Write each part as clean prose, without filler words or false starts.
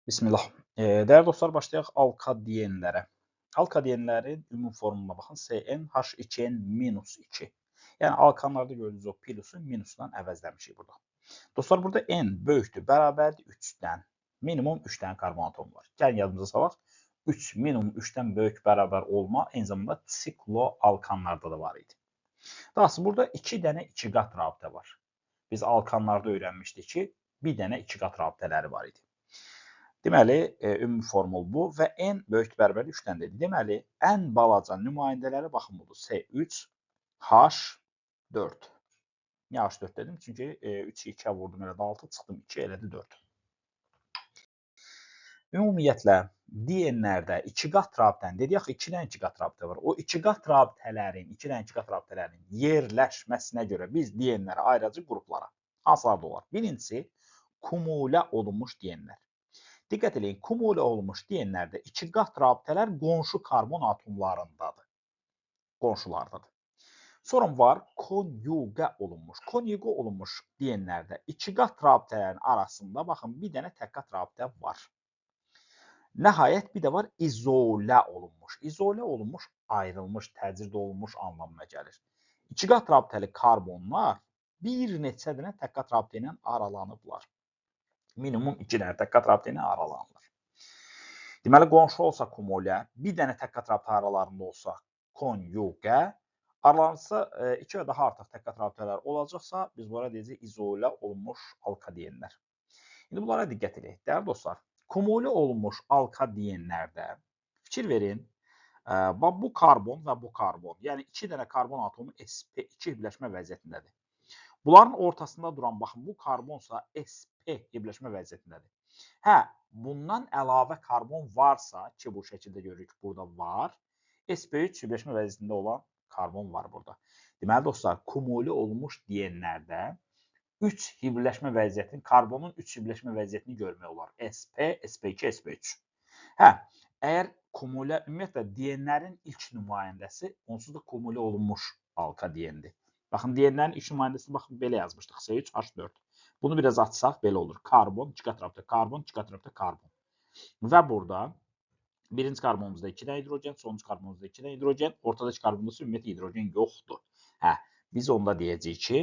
Bismillah. Dəyərli dostlar, başlayaq alkadenlərə. Alkadenlərin ümumi formuluna baxın. CnH2n-2. Yəni alkanlarda gördüyünüz o plusu minusdan əvəzləmişik burada. Dostlar, burada n böyükdür, bərabərdir 3-dən. Minimum 3 dənə karbon atomu var. Gəlin yadımıza salaq. 3 minimum 3-dən böyük bərabər olma eyni zamanda sikloalkanlarda da var idi. Daha sonra burada 2 dənə 2 qat rabitə var. Biz alkanlarda öyrənmişdik ki, bir dənə 2 qat rabitələri var idi. Deməli, ümumi formul bu və n böyük bərabər 3-dən dedi. Deməli, ən balaca nümayəndələri baxın budur. C3, H4. Niyə H4 dedim? Çünki 3-ü 2-yə vurdum, elə də 6, çıxdım 2, elə də 4. Ümumiyyətlə, DN-lərdə 2 qat rabitəni dedik, axı 2 dənə 2 qat rabitə var. O 2 qat rabitələrin yerləşməsinə görə biz DN-ləri ayıracaq qruplara. Hansılar da olar? Birincisi, kumulə olunmuş DN-lər. Diqqət edin, kumulə olmuş DN-lərdə 2 qat rabitələr qonşu karbon atomlarındadır. Qonşulardadır. Sonra var konyuqə olunmuş. Konyuqə olunmuş DN-lərdə 2 qat rabitələrin arasında baxın bir dənə tək qat rabitə var. Nəhayət bir də var izolə olunmuş. İzolə olunmuş, ayrılmış, təcrid olunmuş anlamına gəlir. 2 qat rabitəli karbonlar bir neçə dənə tək qat rabitə ilə aralanıblar. Minimum 2 dənə tək qat rabitə ilə aralanırlar. Deməli, qonşu olsa kumulə, bir dənə tək qat rabitə aralarında olsa konyuqə, aralarında 2 və daha artıq tək qat rabitələr olacaqsa, biz bunlara deyəcəyik izolə olunmuş alkadenlər. İndi bunlara diqqət edək. Dəyərli dostlar, kumulə olunmuş alkadenlərdə fikir verin, bu karbon və bu karbon, yəni 2 dənə karbon atomu sp2 birləşmə vəziyyətindədir. Bunların ortasında duran, baxın, bu karbonsa sp birləşmə vəziyyətindədir. Hə, bundan əlavə karbon varsa, ki, bu şəkildə görürük, burada var, sp3 birləşmə vəziyyətində olan karbon var burada. Deməli, dostlar, kumulə olmuş DN-lərdə 3 hibirləşmə vəziyyətini, karbonun 3 hibirləşmə vəziyyətini görmək olar. sp, sp2, sp3. Hə, əgər kumulə, ümumiyyətlə, DN-lərin ilk nümayəndəsi onsuz da kumulə olunmuş alka DN-dir. Baxın, DN-lərin ilk nümayəndəsini baxın, belə yazmışdıq. C3H4. Bunu biraz açsaq, belə olur. Karbon, 2 qat rabitə, karbon, 2 qat rabitə, karbon. Və burada birinci karbonumuzda 2 dənə hidrogen, sonuncu karbonumuzda 2 dənə hidrogen, ortadakı karbonda ümumiyyətlə hidrogen yoxdur. Hə, biz onda deyəcəyik ki,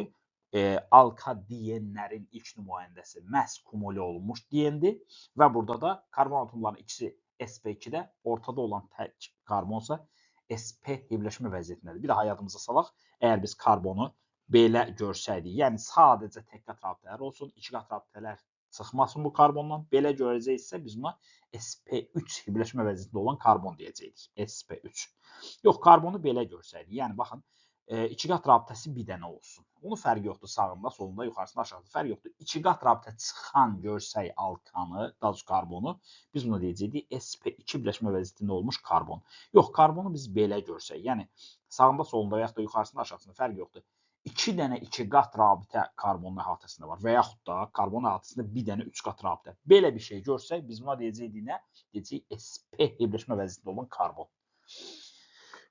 alka DN-lərin ilk nümayəndəsi məhz kumulə olunmuş DN-dir və burada da karbon atomlarının ikisi sp2-də, ortada olan tək karbonsa sp hibirləşmə vəziyyətindədir. Bir daha yadımıza salaq, əgər biz karbonu belə görsəydik, yəni sadəcə tək qat rabitələr olsun, 2 qat rabitələr çıxmasın bu karbondan, belə görəcəksə biz buna sp3 hibirləşmə vəziyyətində olan karbon deyəcəkdik. sp3. Yox, karbonu belə görsəydik, yəni baxın, 2 qat rabitəsi bir dənə olsun. Onun fərqi yoxdur, sağında, solunda, yuxarısında, aşağısında fərqi yoxdur. 2 qat rabitə çıxan görsək alkanı, daha doğrusu karbonu, biz buna deyəcəydik sp2 birləşmə vəziyyətində olmuş karbon. Yox, karbonu biz belə görsək, yəni sağında, solunda və yaxud da yuxarısında, aşağısında fərqi yoxdur. 2 dənə 2 qat rabitə karbonun əhatəsində var və yaxud da karbonun əhatəsində bir dənə 3 qat rabitə. Belə bir şey görsək, biz buna deyəcəyik nə? Deyəcəyik sp birləşmə vəziyyətində olan karbon.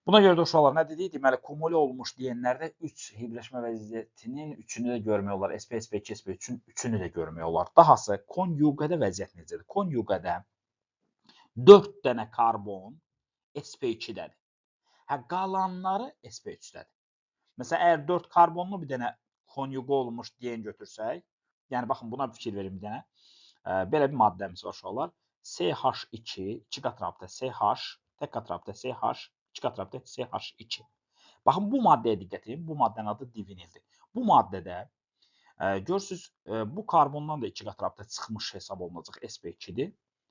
Buna görə də uşaqlar nə dedik? Deməli, kumulə olmuş DN-lərdə 3 hibirləşmə vəziyyətinin 3-ünü də görmək olar. sp, sp2, sp3-ün 3-ünü də görmək olar. Dahası, konyuqədə vəziyyət necədir? Konyuqədə 4 dənə karbon sp2-dədir. Hə, qalanları sp3-dədir. Məsələn, əgər 4 karbonlu bir dənə konyuqə olmuş DN götürsək, yəni baxın, buna fikir verin bir dənə. Belə bir maddəmiz var uşaqlar. CH2, 2 qat rabitə CH, tək qat rabitə CH, 2 qat rabitə CH2. Baxın, bu maddəyə diqqət edin. Bu maddənin adı divinildir. Bu maddədə görürsünüz, bu karbondan da 2 qat rabitə çıxmış hesab olunacaq sp2-dir.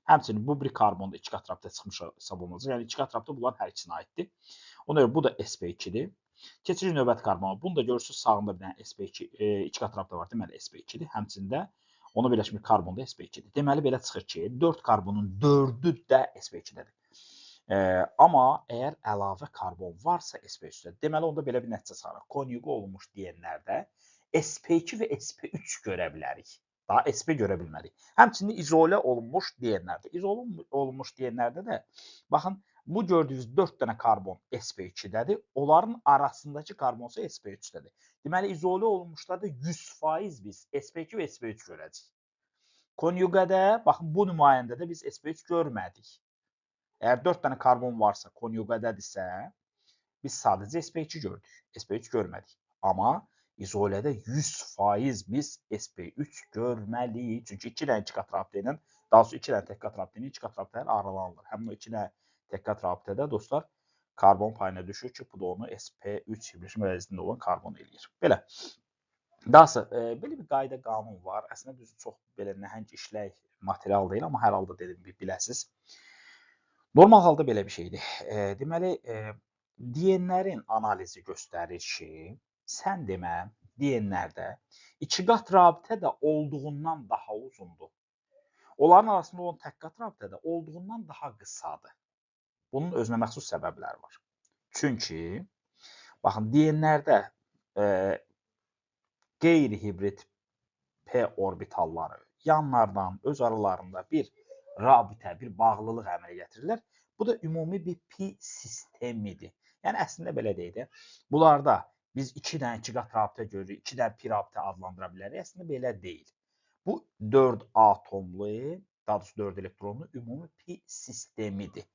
Həmçinin bu bir karbonda 2 qat rabitə çıxmış hesab olunacaq. Yəni 2 qat rabitə bunların hər ikisinə aiddir. Ona görə bu da sp2-dir. Keçirik növbəti karbona. Bunu da görürsünüz, sağında bir dənə sp2, 2 qat rabitə var. Deməli sp2-dir. Həmçində ona birləşmiş karbon da sp2-dir. Deməli belə çıxır ki, 4 karbonun 4-ü də sp2-dədir. Amma əgər əlavə karbon varsa sp3-də, deməli onda belə bir nəticə çıxarır. Konyuqə olunmuş DN-lərdə sp2 və sp3 görə bilərik. Daha sp görə bilmərik. Həmçinin izolə olunmuş DN-lərdə. İzolə olunmuş DN-lərdə də baxın, bu gördüyünüz 4 dənə karbon sp2-dədir. Onların arasındakı karbonsa sp3-dədir. Deməli, izolə olunmuşlarda 100% biz sp2 və sp3 görəcəyik. Konyuqada, baxın bu nümayəndədə biz sp3 görmədik. Əgər 4 dənə karbon varsa, konyuqadadirsə, biz sadəcə sp2 gördük. sp3 görmədik. Amma izolədə 100% biz sp3 görməliyik. Çünki 2 dənə 2 qat rabitə ilə, daha sonra 2 dənə tək qat rabitə ilə 2 qat rabitələr aralanılır. Həmin o 2 dənə tək qat rabitədə dostlar karbon payına düşür ki, bu da onu sp3 hibridləşmə vəziyyətində olan karbon eləyir. Belə. Dahası, belə bir qayda qanun var. Əslində düzü çox belə nəhəng işlək material deyil, amma hər halda dedim biləsiz. Normal halda belə bir şeydir. Deməli, DN-lərin analizi göstərir ki, sən demə, DN-lərdə 2 qat rabitə də olduğundan daha uzundur. Onların arasında olan tək qat rabitə də olduğundan daha qısadır. Bunun özünə məxsus səbəbləri var. Çünki, baxın, DN-lərdə qeyri-hibrid p orbitalları yanlardan öz aralarında bir rabitə, bir bağlılıq əmələ gətirirlər. Bu da ümumi bir pi sistemidir. Yəni, əslində belə deyək də, bunlarda biz 2 dənə 2 qat rabitə görürük, 2 dənə pi rabitə adlandıra bilərik. Əslində belə deyil. Bu 4 atomlu, daha doğrusu 4 elektronlu ümumi pi sistemidir.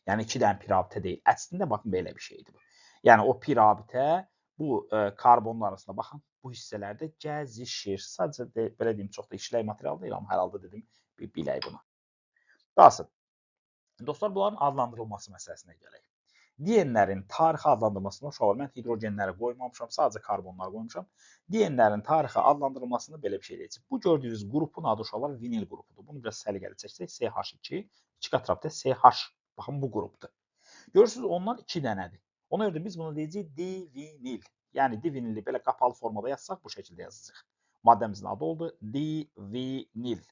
Yəni, 2 dənə pi rabitə deyil. Əslində, baxın, belə bir şeydir bu. Yəni, o pi rabitə bu karbonlar arasında, baxın, bu hissələrdə gəzişir. Sadəcə belə deyim, çox da işlək material deyil, amma hər halda dedim, bir bilək bunu. Dahası, dostlar, bunların adlandırılması məsələsinə gələk. DN-lərin tarixi adlandırılmasında uşaqlar, mən hidrogenləri qoymamışam, sadəcə karbonları qoymuşam. DN-lərin tarixi adlandırılmasında belə bir şey deyəcək. Bu gördüyünüz qrupun adı uşaqlar vinil qrupudur. Bunu biraz səliqəli çəksək, CH2, 2 qat rabitə CH. Baxın, bu qrupdur. Görürsünüz, ondan 2 dənədir. Ona görə də biz bunu deyəcəyik divinil. Yəni, divinili belə qapalı formada yazsaq, bu şəkildə yazacaq. Maddəmizin adı oldu divinil.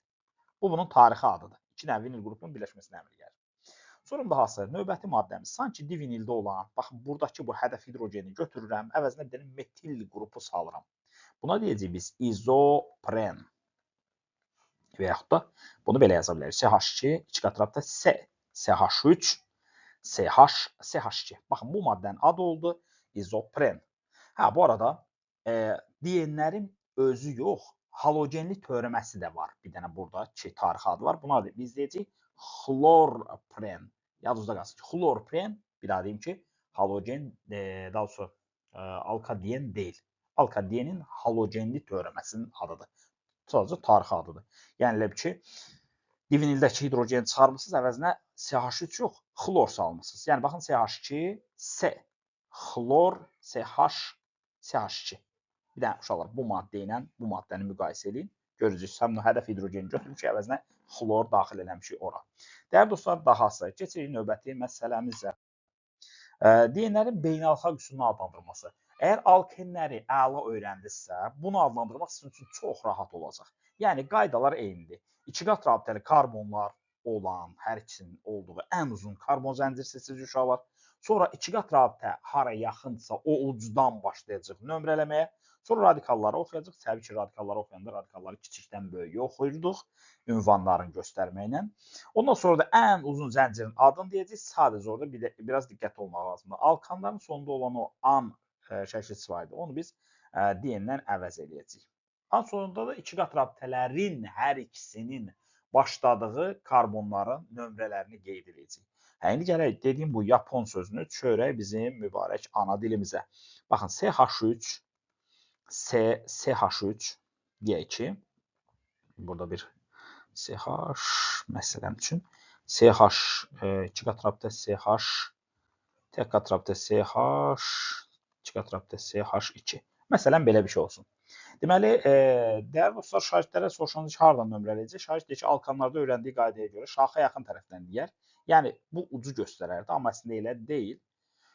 Bu, bunun tarixi adıdır. 2 dənə vinil qrupunun birləşməsinə əməl gəlir. Sonra dahası, növbəti maddəmiz, sanki divinildə olan, baxın, buradakı bu hədəf hidrogeni götürürəm, əvəzinə bir dənə metil qrupu salıram. Buna deyəcəyik biz izopren. Və yaxud da bunu belə yaza bilərik. CH2, 2 qat rabitə C, CH3, CH2. Baxın, bu maddənin adı oldu izopren. Bu arada DN-lərin özü yox, halogenli törəməsi də var. Bir dənə burada ki, tarixi adı var. Buna biz deyəcəyik xlorpren. Yadınızda qalsın ki, xlorpren, bir daha deyim ki, halogen, daha doğrusu alkaden deyil. Alkadenin halogenli törəməsinin adıdır. Sadəcə tarixi adıdır. Yəni, elə ki, divinildəki hidrogeni çıxarmısınız, əvəzinə CH3 yox, xlor salmışsınız. Yəni, baxın, CH2, C, xlor, CH2. Bir dənə uşaqlar, bu maddə ilə bu maddəni müqayisə edin. Görəcəksiniz, həmin hədəf hidrogeni götürmüşük, əvəzinə xlor daxil eləmişik ora. Dəyərli dostlar, dahası, keçirik növbəti məsələmizə. DN-lərin beynəlxalq üsuluna adlandırılması. Əgər alkenləri əla öyrəndinizsə, bunu adlandırmaq sizin üçün çox rahat olacaq. Yəni, qaydalar eynidir. 2 qat rabitəli karbonlar olan, hər ikisinin olduğu ən uzun karbon zəncir seçici uşaqlar. Sonra 2 qat rabitə hara yaxındsa o ucdan başlayacaq nömrələməyə. Sonra radikalları oxuyacaq. Təbii ki, radikalları oxuyanda radikalları kiçikdən böyüyə oxuyurduq ünvanların göstərməklə. Ondan sonra da ən uzun zəncirin adını deyəcək. Sadəcə orada biraz diqqətli olmaq lazımdır. Alkanların sonunda olan o an şəkilçisi var idi. Onu biz DN-dən əvəz eləyəcəyik. An sonunda da 2 qat rabitələrin hər ikisinin başladığı karbonların nömrələrini qeyd edəcəyik. İndi gələk, dediyim bu Yapon sözünü çörək bizim mübarək ana dilimizə. Baxın, CH3, CH3 deyək ki, burada bir CH məsələm üçün CH 2 qat rabitə CH, tək qat rabitə CH, 2 qat rabitə CH2. Məsələn, belə bir şey olsun. Deməli, dəyərli dostlar, şahidlərə soruşanız ki, haradan nömrələyəcək? Şahid deyir ki, alkanlarda öyrəndiyi qaydaya görə şaxa yaxın tərəfdən deyər. Yəni, bu ucu göstərərdi, amma əslində elə deyil.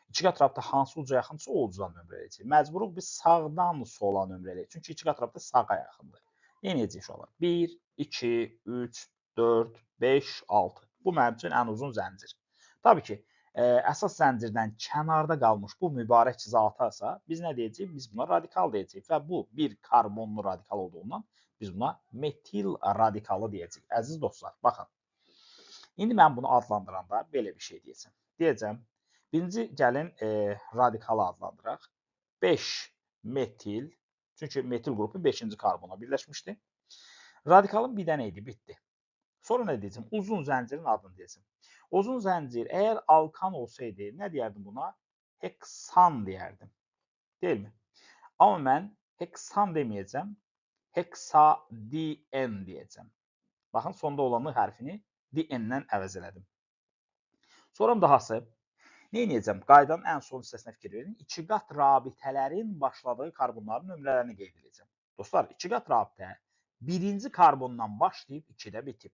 2 qat rabitə hansı uca yaxındırsa, o ucdan nömrələyəcək. Məcburuq biz sağdan sola nömrələyək. Çünki 2 qat rabitə sağa yaxındır. Yenəcək uşaqlar. 1, 2, 3, 4, 5, 6. Bu mənim üçün ən uzun zəncir. Tabii ki, əsas zəncirdən kənarda qalmış bu mübarək zatasa biz nə deyəcəyik? Biz buna radikal deyəcəyik və bu bir karbonlu radikal olduğundan biz buna metil radikalı deyəcəyik. Əziz dostlar, baxın. İndi mən bunu adlandıranda belə bir şey deyəcəm. Deyəcəm, birinci gəlin radikalı adlandıraq. 5 metil, çünki metil qrupu 5-ci karbona birləşmişdir. Radikalın bir dənə idi, bitdi. Sonra nə deyəcəm? Uzun zəncirin adını deyəcəm. Uzun zəncir əgər alkan olsaydı, nə deyərdim buna? Heksan deyərdim. Deyilmi? Amma mən heksan deməyəcəm. Heksadien deyəcəm. Baxın, sonda olanı hərfini dn-dən əvəz elədim. Sonra dahası nə edəcəm? Qaydanın ən son hissəsinə fikir verin. İki qat rabitələrin başladığı karbonların nömrələrini qeyd edəcəm. Dostlar, iki qat rabitə birinci karbondan başlayıb 2-də bitib.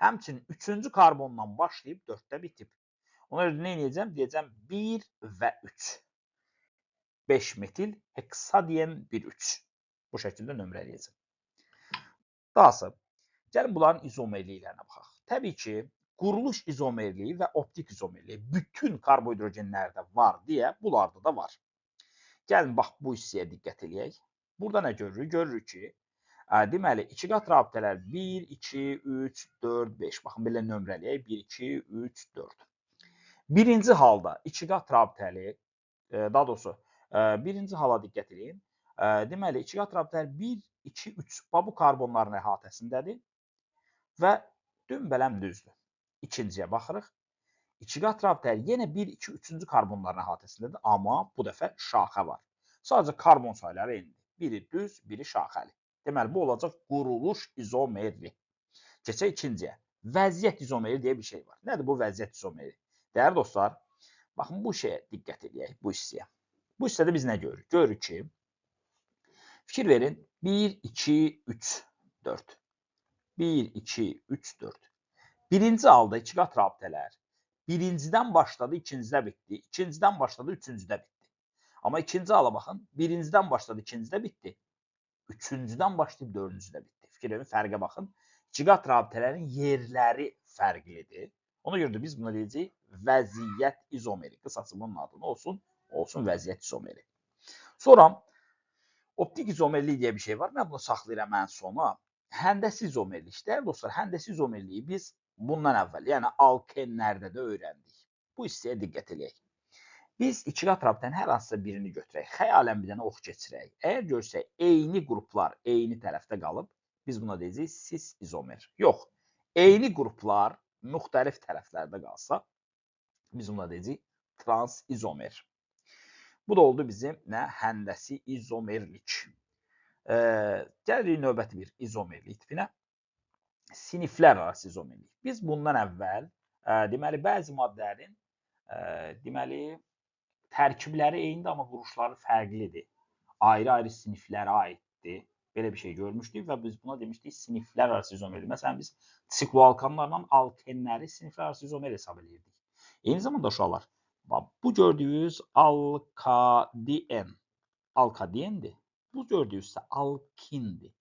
Həmçinin üçüncü karbondan başlayıb 4-də bitib. Ona görə nə edəcəm? Deyəcəm 1 və 3. 5 metil heksadien 1,3. Bu şəkildə nömrələyəcəm. Dahası, gəlin bunların izomerliklərinə baxaq. Təbii ki, quruluş izomerliyi və optik izomerliyi bütün karbohidrogenlərdə var deyə bunlarda da var. Gəlin, bax, bu hissəyə diqqət edək. Burada nə görürük? Görürük ki, deməli, iki qat rabitələr 1, 2, 3, 4, 5. Baxın, belə nömrələyək. 1, 2, 3, 4. Birinci halda iki qat rabitəli, daha doğrusu, birinci hala diqqət edin. Deməli, iki qat rabitələr 1, 2, 3 bu karbonların əhatəsindədir və dümbələm düzdür. İkinciyə baxırıq. İki qat rabitələr yenə 1, 2, 3-cü karbonların əhatəsindədir, amma bu dəfə şaxə var. Sadəcə karbon sayları eynidir. Biri düz, biri şaxəli. Deməli, bu olacaq quruluş izomeri. Keçək ikinciyə. Vəziyyət izomeri deyə bir şey var. Nədir bu vəziyyət izomeri? Dəyərli dostlar, baxın, bu şeyə diqqət edək, bu hissəyə. Bu hissədə biz nə görürük? Görürük ki, fikir verin, 1, 2, 3, 4. 1, 2, 3, 4. Birinci halda iki qat rabitələr birincidən başladı, ikincidə bitdi. İkincidən başladı, üçüncüdə bitdi. Amma ikinci hala baxın, birincidən başladı, ikincidə bitdi. Üçüncüdən başlayıb, dördüncüdə bitdi. Fikir verin, fərqə baxın. İki qat rabitələrin yerləri fərqlidir. Ona görə də biz buna deyəcəyik vəziyyət izomeri. Qısası bunun adı nə olsun? Olsun vəziyyət izomeri. Sonra optik izomerlik deyə bir şey var. Mən bunu saxlayıram ən sona. Həndəsi izomerlik. Dəyərli dostlar, həndəsi izomerliyi biz bundan əvvəl, yəni alkenlərdə də öyrəndik. Bu hissəyə diqqət edək. Biz iki qat rabitənin hər hansısa birini götürək. Xəyalən bir dənə ox keçirək. Əgər görsək, eyni qruplar eyni tərəfdə qalıb, biz buna deyəcəyik cis izomer. Yox, eyni qruplar müxtəlif tərəflərdə qalsa, biz buna deyəcəyik trans izomer. Bu da oldu bizim nə? Həndəsi izomerlik. Gəlirik növbəti bir izomerlik tipinə. Siniflər arası izomerlik. Biz bundan əvvəl deməli bəzi maddələrin deməli tərkibləri eynidir, amma quruluşları fərqlidir. Ayrı-ayrı siniflərə aiddir. Belə bir şey görmüşdük və biz buna demişdik siniflər arası izomerlik. Məsələn, biz sikloalkanlarla alkenləri siniflər arası izomer hesab edirdik. Eyni zamanda uşaqlar, bu gördüyünüz alkadien, alkadiendir. Bu gördüyünüz isə alkindir.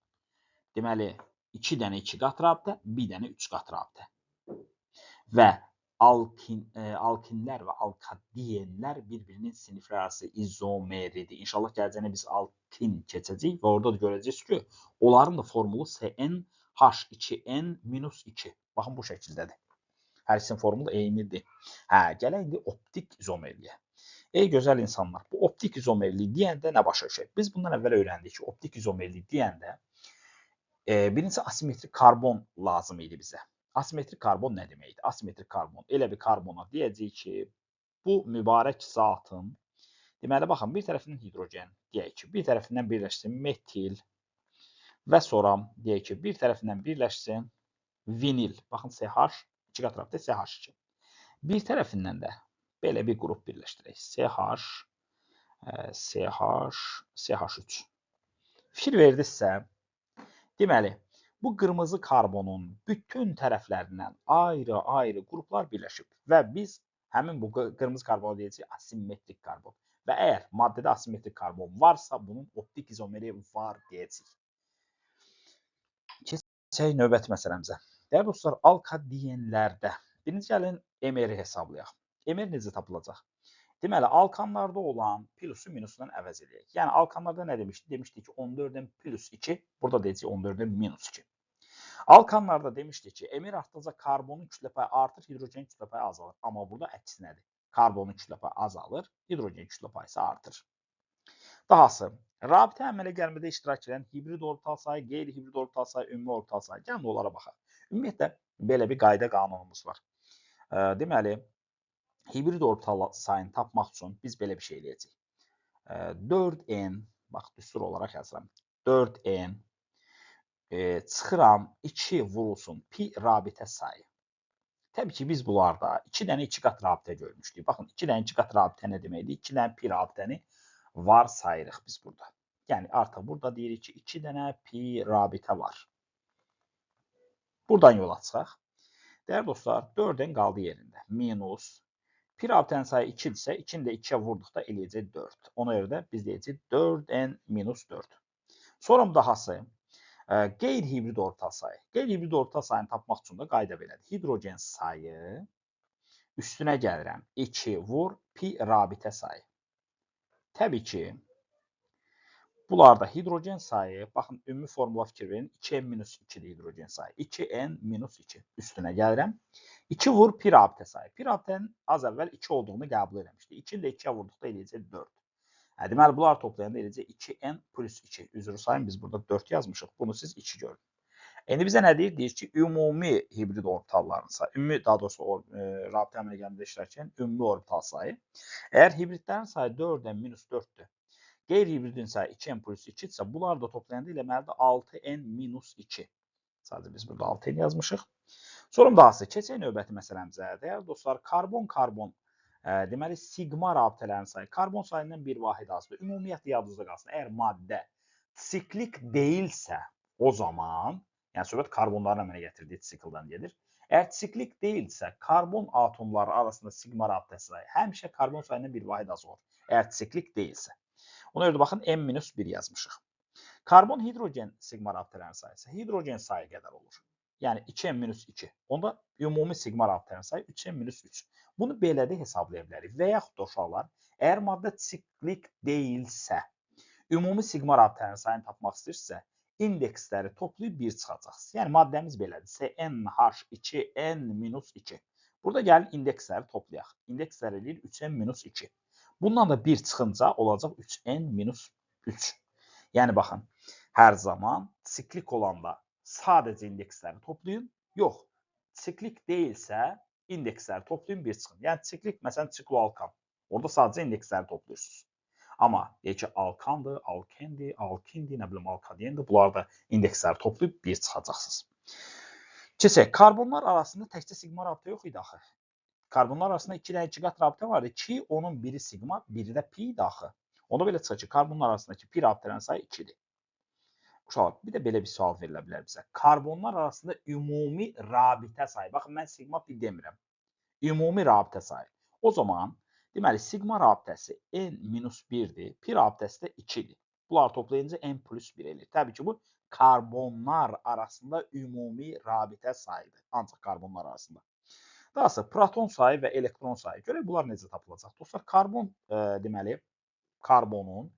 Deməli, 2 dənə 2 qat rabitə, 1 dənə 3 qat rabitə. Və alkinlər və alkadienlər bir-birinin siniflər arası izomeridir. İnşallah gələcəyində biz alkin keçəcəyik və orada da görəcəksiniz ki, onların da formulu CnH2n-2. Baxın, bu şəkildədir. Hər ikisinin formulu eynidir. Gələk indi optik izomerliyə. Ey gözəl insanlar, bu optik izomerlik deyəndə nə başa düşək? Biz bundan əvvəl öyrəndik ki, optik izomerlik deyəndə birincisi asimetrik karbon lazım idi bizə. Asimetrik karbon nə deməkdir? Asimetrik karbon elə bir karbona deyəcəyik ki, bu mübarək zatın, deməli, baxın, bir tərəfindən hidrogen deyək ki, bir tərəfindən birləşsin metil və sonra deyək ki, bir tərəfindən birləşsin vinil. Baxın, CH, 2 qat rabitə CH2. Bir tərəfindən də belə bir qrup birləşdirək. CH3. Fikir verdinizsə, deməli, bu qırmızı karbonun bütün tərəflərindən ayrı-ayrı qruplar birləşib və biz həmin bu qırmızı karbona deyəcəyik asimetrik karbon. Və əgər maddədə asimetrik karbon varsa, bunun optik izomeri var deyəcəyik. Keçək növbəti məsələmizə. Dəyərli dostlar, alkadienlərdə birinci gəlin emeri hesablayaq. Emer necə tapılacaq? Deməli, alkanlarda olan plusu minusundan əvəz edək. Yəni, alkanlarda nə demişdik? Demişdik ki, 14-dən plus 2, burada deyəcək 14-dən minus 2. Alkanlarda demişdik ki, emir artdıqca karbonun kütlə payı artır, hidrogenin kütlə payı azalır. Amma burada əksinədir. Karbonun kütlə payı azalır, hidrogenin kütlə payı isə artır. Dahası, Rabitə əmələ gəlmədə iştirak edən hibrid orbital sayı, qeyri-hibrid orbital sayı, ümumi orbital sayı. Gəlin onlara baxaq. Ümumiyyətlə, belə bir qayda qanunumuz var. Deməli, hibrid orbital sayını tapmaq üçün biz belə bir şey eləyəcəyik. 4n, bax, düstur olaraq yazıram. 4n çıxıram 2 vurulsun pi rabitə sayı. Təbii ki, biz bunlarda 2 dənə 2 qat rabitə görmüşdük. Baxın, 2 dənə 2 qat rabitə nə deməkdir? 2 dənə pi rabitəni var sayırıq biz burada. Yəni, artıq burada deyirik ki, 2 dənə pi rabitə var. Buradan yola çıxaq. Dəyərli dostlar, 4n qaldı yerində. Minus. Pi rabitənin sayı 2-dirsə, 2-ni də 2-yə vurduqda eləyəcək 4. Ona görə də biz deyəcək 4n minus 4. Sonra dahası qeyri-hibrid orbital sayı. Qeyri-hibrid orbital sayını tapmaq üçün də qayda belədir. Hidrogen sayı üstünə gəlirəm. 2 vur pi rabitə sayı. Təbii ki, bunlarda hidrogen sayı, baxın, ümumi formula fikir verin, 2n minus 2-dir hidrogen sayı. 2n minus 2 üstünə gəlirəm. 2 vur pi rabitə sayı. Pi rabitənin az əvvəl 2 olduğunu qəbul eləmişdik. 2-ni də 2-yə vurduqda eləyəcək 4. Deməli, bunlar toplayanda eləyəcək 2n plus 2. Üzrü sayın, biz burada 4 yazmışıq. Bunu siz 2 görün. İndi bizə nə deyir? Deyir ki, ümumi hibrid orbitalların sayı, daha doğrusu rabitə əmələ gəlmədə iştirak edən ümumi orbital sayı. Əgər hibridlərin sayı 4n minus 4-dür, qeyri-hibridin sayı 2n plus 2-dirsə, bunlar da toplayanda eləməlidir 6n minus 2. Sadəcə biz burada 6n yazmışıq. Sonra dahası, keçək növbəti məsələmizə. Dəyərli dostlar, karbon-karbon, deməli, sigma rabitələrin sayı. Karbon sayından bir vahid azdır. Ümumiyyətlə yadınızda qalsın. Əgər maddə siklik deyilsə, o zaman, yəni söhbət karbonların əmələ gətirdiyi sikldan gedir. Əgər siklik deyilsə, karbon atomları arasında sigma rabitəsi sayı həmişə karbon sayından bir vahid az olur. Əgər siklik deyilsə. Ona görə də baxın, n-1 yazmışıq. Karbon-hidrogen sigma rabitələrin sayısı hidrogen sayı qədər olur. Yəni 2n-2. Onda ümumi sigma rabitələrin sayı 3n-3. Bunu belə də hesablaya bilərik. Və yaxud da uşaqlar, əgər maddə siklik deyilsə, ümumi sigma rabitələrin sayını tapmaq istəyirsə, indeksləri toplayıb 1 çıxacaqsınız. Yəni maddəmiz belədir. CnH2n-2. Burada gəlin indeksləri toplayaq. İndekslər eləyir 3n-2. Bundan da 1 çıxınca olacaq 3n-3. Yəni baxın, hər zaman siklik olanda sadəcə indeksləri toplayın. Yox, siklik deyilsə indeksləri toplayın 1 çıxın. Yəni siklik, məsələn, sikloalkan. Orada sadəcə indeksləri toplayırsınız. Amma deyək ki, alkandır, alkendir, alkindir, nə bilim, alkadendir. Bunlarda indeksləri toplayıb 1 çıxacaqsınız. Keçək, karbonlar arasında təkcə sigma rabitə yox idi axı. Karbonlar arasında 2 dənə 2 qat rabitə vardı ki, onun biri sigma, biri də pi idi axı. Onda belə çıxır ki, karbonlar arasındakı pi rabitələrin sayı 2-dir. Uşaqlar, bir də belə bir sual verilə bilər bizə. Karbonlar arasında ümumi rabitə sayı. Baxın, mən sigma pi demirəm. Ümumi rabitə sayı. O zaman, deməli, sigma rabitəsi n-1-dir, pi rabitəsi də 2-dir. Bunlar toplayınca n plus 1 elir. Təbii ki, bu karbonlar arasında ümumi rabitə sayıdır. Ancaq karbonlar arasında. Daha sonra proton sayı və elektron sayı. Görək, bunlar necə tapılacaq? Dostlar, karbon, deməli, karbonun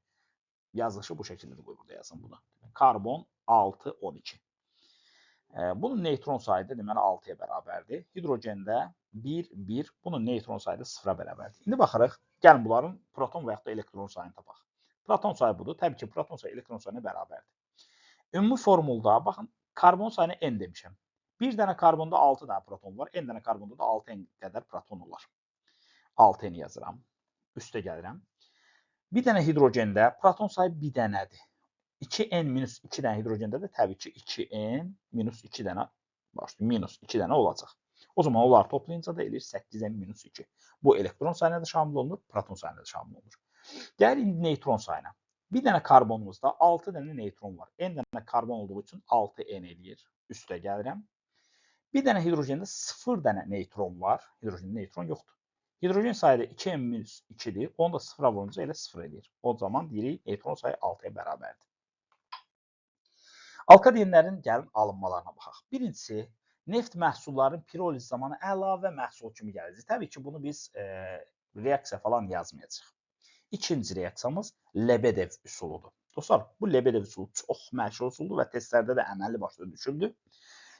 yazılışı bu şəkildə qoy, burada yazın bunu. Karbon 6, 12. Bunun neytron sayı da deməli 6-ya bərabərdir. Hidrogəndə 1, 1. Bunun neytron sayı da 0-a bərabərdir. İndi baxırıq, gəlin bunların proton və yaxud da elektron sayını tapaq. Proton sayı budur. Təbii ki, proton sayı elektron sayına bərabərdir. Ümumi formulda, baxın, karbon sayını n demişəm. Bir dənə karbonda 6 dənə proton var. N dənə karbonda da 6n qədər proton olar. 6n yazıram. Üstə gəlirəm. Bir dənə hidrogəndə proton sayı bir dənədir. 2n-2 dənə hidrogəndə də təbii ki, 2n-2 dənə minus 2 dənə olacaq. O zaman onlar toplayınca da eləyir 8n-2. Bu elektron sayına da şamil olunur, proton sayına da şamil olunur. Gəlir indi neytron sayına. Bir dənə karbonumuzda 6 dənə neytron var. N dənə karbon olduğu üçün 6n eləyir. Üstə gəlirəm. Bir dənə hidrogəndə 0 dənə neytron var. Hidrogəndə neytron yoxdur. Hidrogen sayı da 2n-2-dir. Onu da 0-a vurunca elə 0 eləyir. O zaman deyirik, neytron sayı 6-ya bərabərdir. Alkadenlərin gəlin alınmalarına baxaq. Birincisi, neft məhsullarının piroliz zamanı əlavə məhsul kimi gələcək. Təbii ki, bunu biz reaksiya falan yazmayacaq. İkinci reaksiyamız Lebedev üsuludur. Dostlar, bu Lebedev üsulu çox məşhur üsuldur və testlərdə də əməlli başda düşüldü.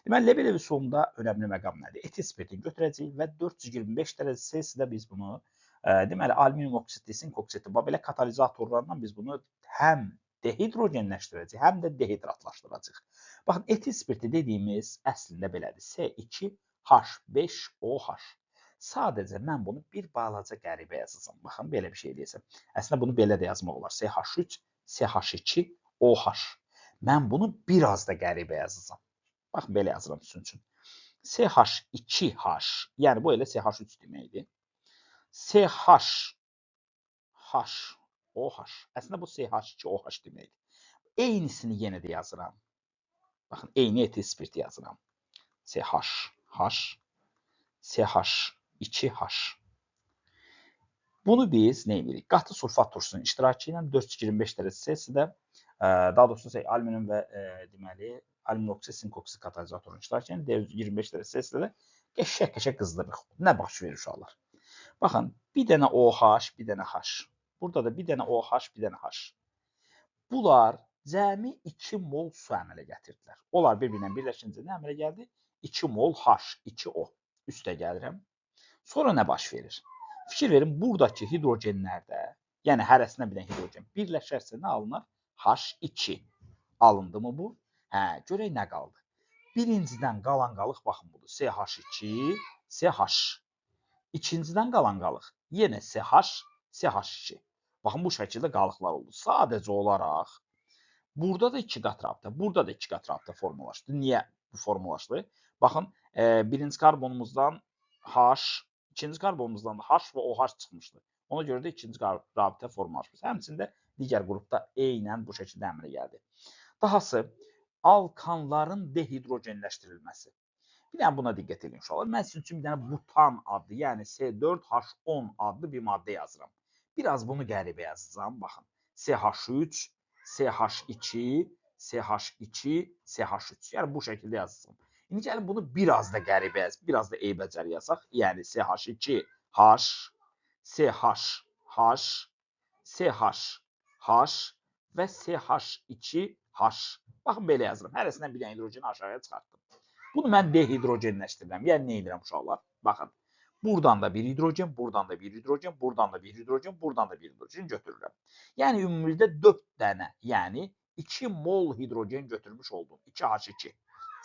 Deməli, Lebedev üsulunda önəmli məqam nədir? Etil spiritini götürəcəyik və 425 dərəcə Selsidə biz bunu, deməli, alüminium oksidli, sink oksidli, belə katalizatorlardan biz bunu həm dehidrogenləşdirəcək, həm də dehidratlaşdıracaq. Baxın, etil spirti dediyimiz əslində belədir. C2H5OH. Sadəcə mən bunu bir balaca qəribə yazacağam. Baxın, belə bir şey deyəcəm. Əslində bunu belə də yazmaq olar. CH3, CH2OH. Mən bunu biraz da qəribə yazacağam. Baxın, belə yazıram sizin üçün. CH2H, yəni bu elə CH3 deməkdir. CHOH. Əslində bu CH2OH deməkdir. Eynisini yenə də yazıram. Baxın, eyni etil spirti yazıram. CH, CH2H. Bunu biz nə edirik? Qatı sulfat turşusunun iştirakı ilə 425 dərəcə Selsidə, daha doğrusu alüminium və deməli alüminium oksid, sink oksid katalizatorunun iştirakı ilə 25 dərəcə Selsidə qəşəng qızdırırıq. Nə baş verir uşaqlar? Baxın, bir dənə OH, bir dənə H. Burada da bir dənə OH, bir dənə H. Bunlar cəmi 2 mol su əmələ gətirdilər. Onlar bir-birinə birləşincə nə əmələ gəldi? 2 mol H, 2O. Üstə gəlirəm. Sonra nə baş verir? Fikir verin, buradakı hidrogenlərdə, yəni hərəsindən bir dənə hidrogen birləşərsə nə alınır? H2. Alındı mı bu? Hə, görək nə qaldı? Birincidən qalan qalıq, baxın budur. CH2, CH. İkincidən qalan qalıq, yenə CH, CH2. Baxın, bu şəkildə qalıqlar oldu. Sadəcə olaraq, burada da 2 qat rabitə, burada da 2 qat rabitə formalaşdı. Niyə bu formalaşdı? Baxın, birinci karbonumuzdan H, ikinci karbonumuzdan da H və OH çıxmışdı. Ona görə də ikinci rabitə formalaşmış. Həmçində digər qrupda eynən bu şəkildə əmələ gəldi. Dahası, alkanların dehidrogenləşdirilməsi. Bir dənə buna diqqət edin uşaqlar. Mən sizin üçün bir dənə butan adlı, yəni C4H10 adlı bir maddə yazıram. Biraz bunu qəribə yazacağım. Baxın, CH3, CH2, CH2, CH3. Yəni bu şəkildə yazacağım. İndi gəlin bunu biraz da qəribə yaz, biraz da eybəcər yazaq. Yəni CH2H, CHH, CHH və CH2H. Baxın, belə yazıram. Hərəsindən bir dənə hidrogeni aşağıya çıxartdım. Bunu mən dehidrogenləşdirirəm. Yəni, nə edirəm uşaqlar? Baxın, buradan da bir hidrogen, buradan da bir hidrogen, buradan da bir hidrogen, buradan da bir hidrogen götürürəm. Yəni, ümumilikdə 4 dənə, yəni 2 mol hidrogen götürmüş oldum. 2H2.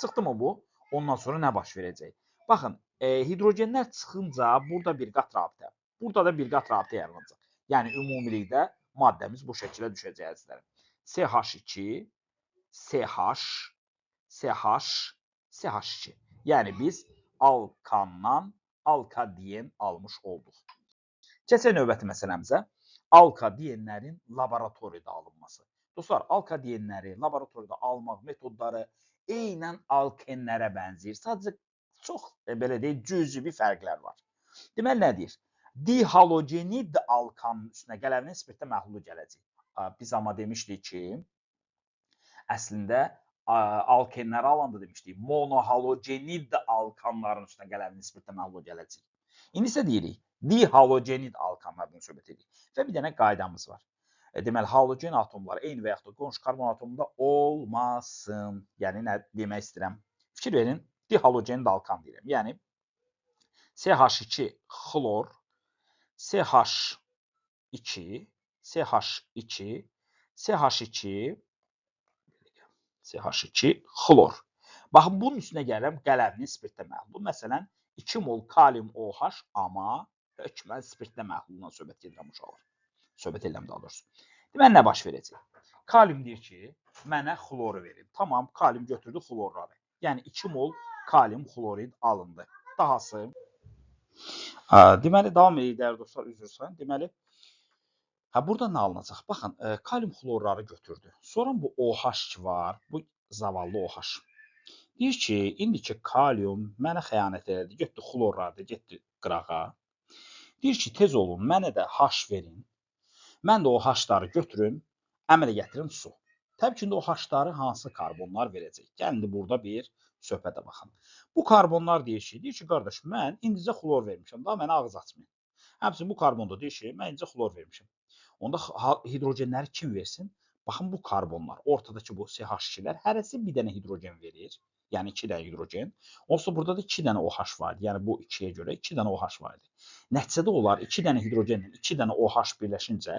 Çıxdı mı bu? Ondan sonra nə baş verəcək? Baxın, hidrogenlər çıxınca burada bir qat rabitə, burada da bir qat rabitə yaranacaq. Yəni, ümumilikdə maddəmiz bu şəkildə düşəcək əzizlərim. CH2, CH, CH, CH2. Yəni, biz alkandan alkadiyen almış olduq. Keçək növbəti məsələmizə. Alkadiyenlərin laboratoriyada alınması. Dostlar, alkadiyenləri laboratoriyada almaq metodları eynən alkenlərə bənzəyir. Sadəcə çox, belə deyək, cüzi fərqlər var. Deməli, nə deyir? Dihalogenid alkanın üstünə qələvinin spirtdə məhlulu gələcək. Biz amma demişdik ki, əslində alkenləri alanda demişdik, monohalogenid alkanların üstünə qələvinin spirtdə məhlulu gələcək. İndi isə deyirik, dihalogenid alkanlardan söhbət edirik. Və bir dənə qaydamız var. Deməli, halogen atomları eyni və yaxud da qonşu karbon atomunda olmasın. Yəni, nə demək istəyirəm? Fikir verin, dihalogenid alkan deyirəm. Yəni, CH2 xlor, CH2, CH2, CH2, CH2 xlor. Baxın, bunun üstünə gəlirəm qələvinin spirtdə məhlulu. Məsələn, 2 mol kalium OH, amma hökmən spirtdə məhlulundan söhbət edirəm uşaqlar. Söhbət edirəm daha doğrusu. Deməli, nə baş verəcək? Kalium deyir ki, mənə xloru verin. Tamam, kalium götürdü xlorları. Yəni, 2 mol kalium xlorid alındı. Dahası, deməli, davam edək, dəyərli dostlar, üzr istəyirəm. Deməli, burada nə alınacaq? Baxın, kalium xlorları götürdü. Sonra bu OH var, bu zavallı OH. Deyir ki, indiki kalium mənə xəyanət elədi, getdi xlorlardı, getdi qırağa. Deyir ki, tez olun, mənə də H verin. Mən də o H-ları götürüm, əmələ gətirim su. Təbii ki, o H-ları hansı karbonlar verəcək? Gəlin, burada bir söhbətə baxın. Bu karbonlar deyir ki, qardaş, mən indicə xlor vermişəm, daha mənə ağız açmayın. Həmçinin bu karbonda deyir ki, mən indicə xlor vermişəm. Onda hidrogenləri kim versin? Baxın, bu karbonlar, ortadakı bu CH2-lər hərəsi bir dənə hidrogen verir. Yəni 2 dənə hidrogen. Onsuz da burada da 2 dənə OH var idi. Yəni bu 2-yə görə 2 dənə OH var idi. Nəticədə onlar 2 dənə hidrogenlə 2 dənə OH birləşincə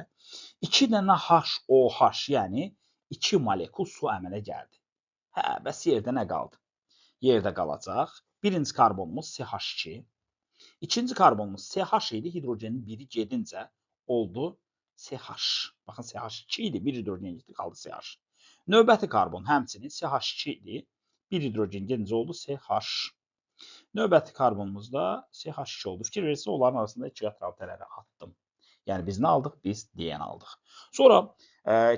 2 dənə HOH, yəni 2 molekul su əmələ gəldi. Hə, bəs yerdə nə qaldı? Yerdə qalacaq. Birinci karbonumuz CH2. İkinci karbonumuz CH idi. Hidrogenin biri gedincə oldu CH. Baxın CH2 idi. Bir hidrogen getdi, qaldı CH. Növbəti karbon həmçinin CH2 idi. Bir hidrogen gedincə oldu CH. Növbəti karbonumuz da CH2 oldu. Fikir verirsiniz, onların arasında 2 qat rabitələri atdım. Yəni biz nə aldıq? Biz DN aldıq. Sonra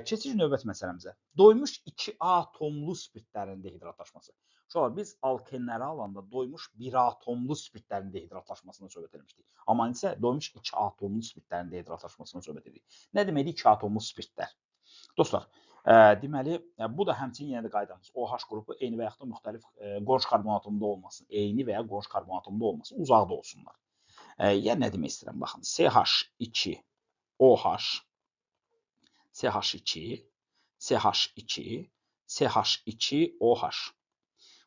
keçirik növbəti məsələmizə. Doymuş 2 atomlu spirtlərin dehidratlaşması. Uşaqlar, biz alkenləri alanda doymuş 1 atomlu spirtlərin dehidratlaşmasını söhbət etmişdik. Amma isə doymuş 2 atomlu spirtlərin dehidratlaşmasını söhbət edirik. Nə deməkdir 2 atomlu spirtlər? Dostlar, deməli, bu da həmçinin yenə də qaydamız. OH qrupu eyni və yaxud da müxtəlif qonşu karbon atomunda olmasın. Eyni və ya qonşu karbon atomunda olmasın. Uzaqda olsunlar. Yəni nə demək istəyirəm? Baxın, CH2, OH, CH2, CH2, CH2, OH.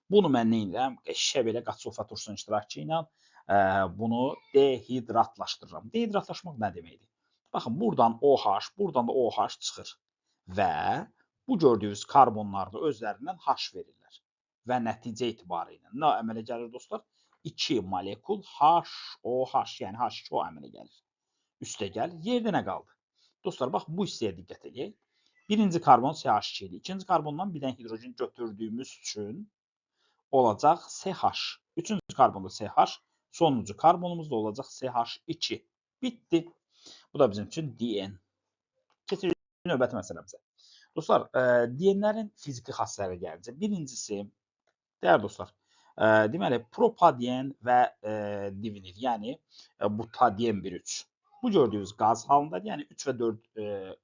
Bunu mən nə edirəm? Qəşəng belə qaçılfa tursunun iştirakçı ilə bunu dehidratlaşdırıram. Dehidratlaşmaq nə deməkdir? Baxın, buradan OH, buradan da OH çıxır. Və bu gördüyünüz karbonlarda özlərindən H verirlər. Və nəticə etibarı ilə nə əmələ gəlir dostlar? 2 molekul HOH, yəni H2O əmələ gəlir. Üstə gəl, yerdə nə qaldı? Dostlar, bax, bu hissəyə diqqət edək. Birinci karbon CH2 idi. İkinci karbondan bir dənə hidrogen götürdüyümüz üçün olacaq CH. Üçüncü karbonda CH. Sonuncu karbonumuz da olacaq CH2. Bitti. Bu da bizim üçün DN. Keçirik növbəti məsələmizə. Dostlar, DN-lərin fiziki xassələri gəlincə. Birincisi, dəyərli dostlar, deməli, propaden və divinil, yəni butadiyen 1,3. Bu gördüyünüz qaz halındadır, yəni 3 və 4